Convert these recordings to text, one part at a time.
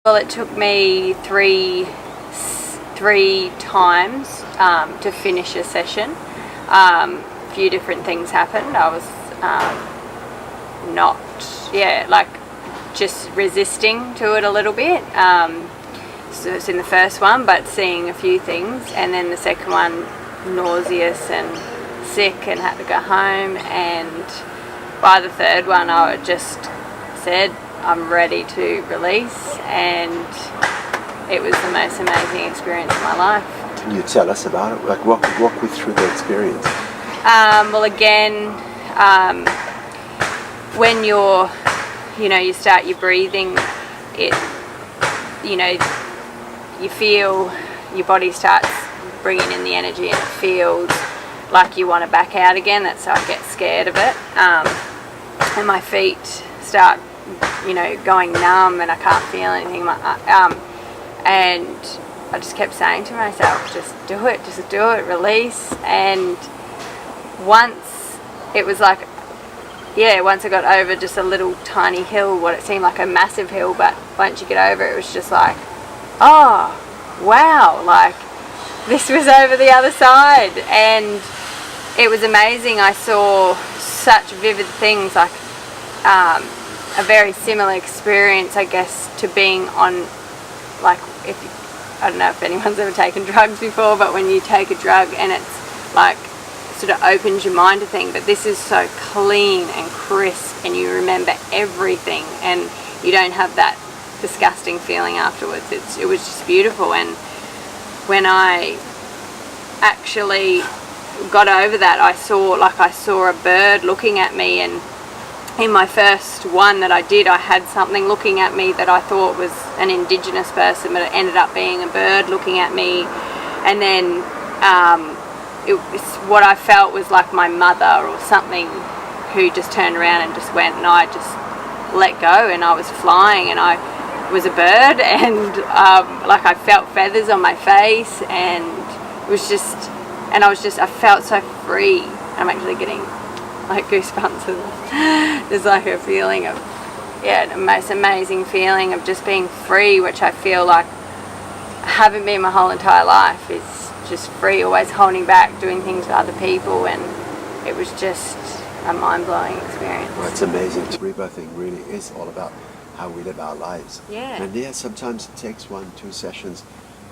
Well, it took me three times to finish a session. A few different things happened. I was just resisting to it a little bit. So it's in the first one, but seeing a few things, and then the second one, nauseous and sick and had to go home. And by the third one, I just said, I'm ready to release, and it was the most amazing experience of my life. Can you tell us about it? Like, walk me through the experience. Well, again, when you start your breathing, you feel your body starts bringing in the energy, and it feels like you want to back out again. That's how I get scared of it. And my feet start, going numb, and I can't feel anything. And I just kept saying to myself, just do it, release. And once it was like, once I got over just a little tiny hill, what it seemed like a massive hill, but once you get over it, it was just like, oh, wow, like this was over the other side. And it was amazing. I saw such vivid things, like a very similar experience, I guess, to being on, like, I don't know if anyone's ever taken drugs before, but when you take a drug and it's like sort of opens your mind to things, but this is so clean and crisp, and you remember everything, and you don't have that disgusting feeling afterwards. It was just beautiful. And when I actually got over that, I saw a bird looking at me, and in my first one that I did, I had something looking at me that I thought was an Indigenous person, but it ended up being a bird looking at me. And then what I felt was like my mother or something, who just turned around and just went, and I just let go, and I was flying, and I was a bird, and I felt feathers on my face, and it was just, and I felt so free. I'm actually getting like goosebumps. There's like a feeling of, the most amazing feeling of just being free, which I feel like I haven't been my whole entire life. Is just free, always holding back, doing things for other people, and it was just a mind-blowing experience. Well, it's amazing. Rebirthing really is all about how we live our lives. Yeah. And sometimes it takes 1-2 sessions,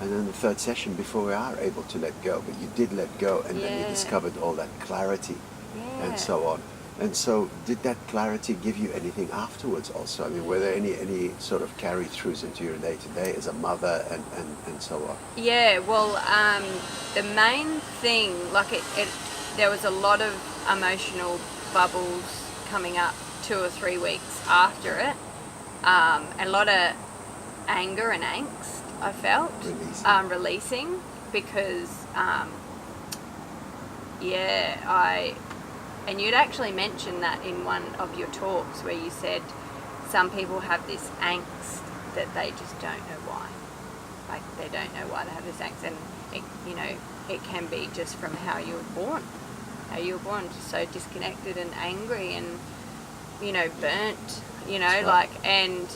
and then the third session before we are able to let go. But you did let go, and then you discovered all that clarity and so on. And so did that clarity give you anything afterwards also? I mean, were there any sort of carry-throughs into your day-to-day as a mother and so on? Yeah, well, the main thing, there was a lot of emotional bubbles coming up 2 or 3 weeks after it. A lot of anger and angst I felt. Releasing because, and you'd actually mentioned that in one of your talks, where you said some people have this angst that they just don't know why. Like, they don't know why they have this angst, and it can be just from how you were born. Just so disconnected and angry and, burnt, and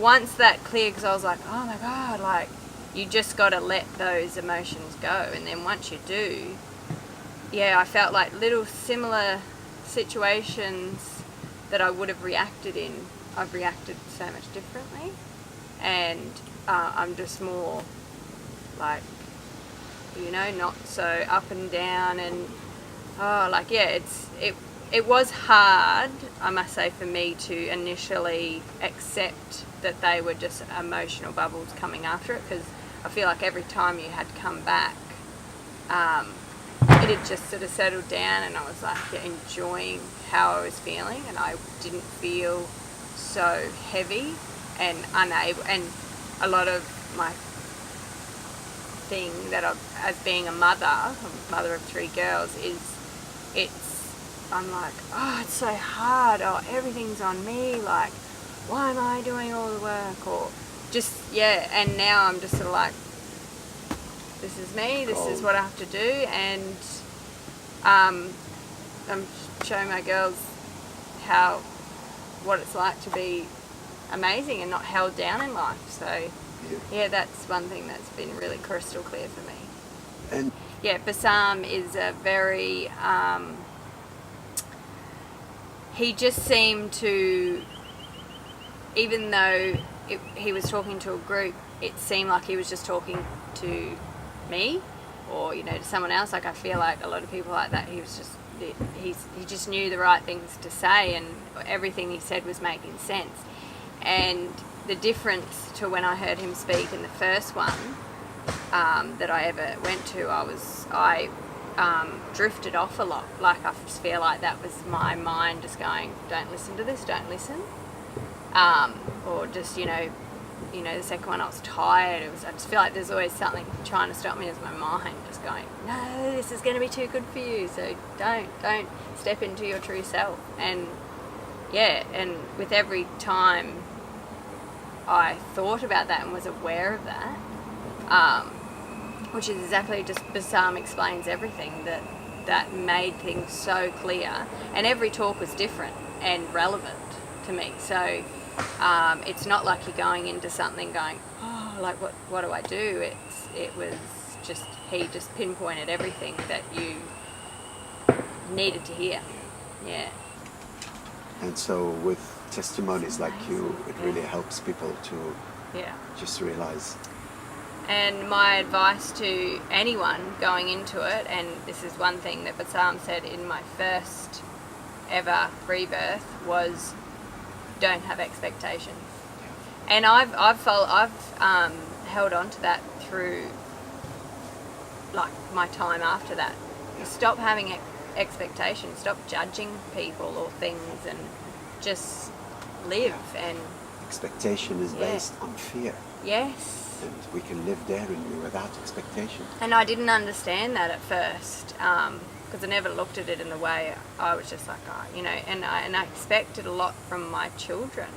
once that cleared, because I was like, oh my God, like, you just got to let those emotions go. And then once you do, I felt like little similar situations that I would have reacted in, I've reacted so much differently. And I'm just more like, not so up and down. And it was hard, I must say, for me to initially accept that they were just emotional bubbles coming after it, because I feel like every time you had come back, it had just sort of settled down, and I was like enjoying how I was feeling, and I didn't feel so heavy and unable. And a lot of my thing that as being a mother of 3 girls, I'm like, oh, it's so hard, oh, everything's on me, like, why am I doing all the work, or just, and now I'm just sort of like, this is me, this is what I have to do. And I'm showing my girls what it's like to be amazing and not held down in life. So yeah, that's one thing that's been really crystal clear for me. And yeah, Bassam is a very he just seemed to, even though he was talking to a group, it seemed like he was just talking to me, or to someone else. Like, I feel like a lot of people like that, he just knew the right things to say, and everything he said was making sense. And the difference to when I heard him speak in the first one that I ever went to, I drifted off a lot. Like, I just feel like that was my mind just going, don't listen to this, don't listen. Or just, the second one I was tired. I just feel like there's always something trying to stop me. As my mind just going, no, this is going to be too good for you, so don't step into your true self. And yeah, and with every time I thought about that and was aware of that, which is exactly just Bassam explains everything, that made things so clear. And every talk was different and relevant to me. So it's not like you're going into something going, oh, like what do I do? It was just, he just pinpointed everything that you needed to hear. Yeah. And so with testimonies like you, it really helps people to just realize. And my advice to anyone going into it, and this is one thing that Bassam said in my first ever rebirth, was don't have expectations. And I've held on to that through like my time after that. Stop having expectations, stop judging people or things, and just live. And expectation is based on fear. Yes. And we can live there and without expectation. And I didn't understand that at first, because I never looked at it in the way. I was just like, and I expected a lot from my children.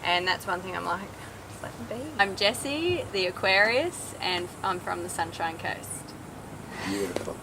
And that's one thing I'm like, just let them be. I'm Jessie, the Aquarius, and I'm from the Sunshine Coast. Beautiful.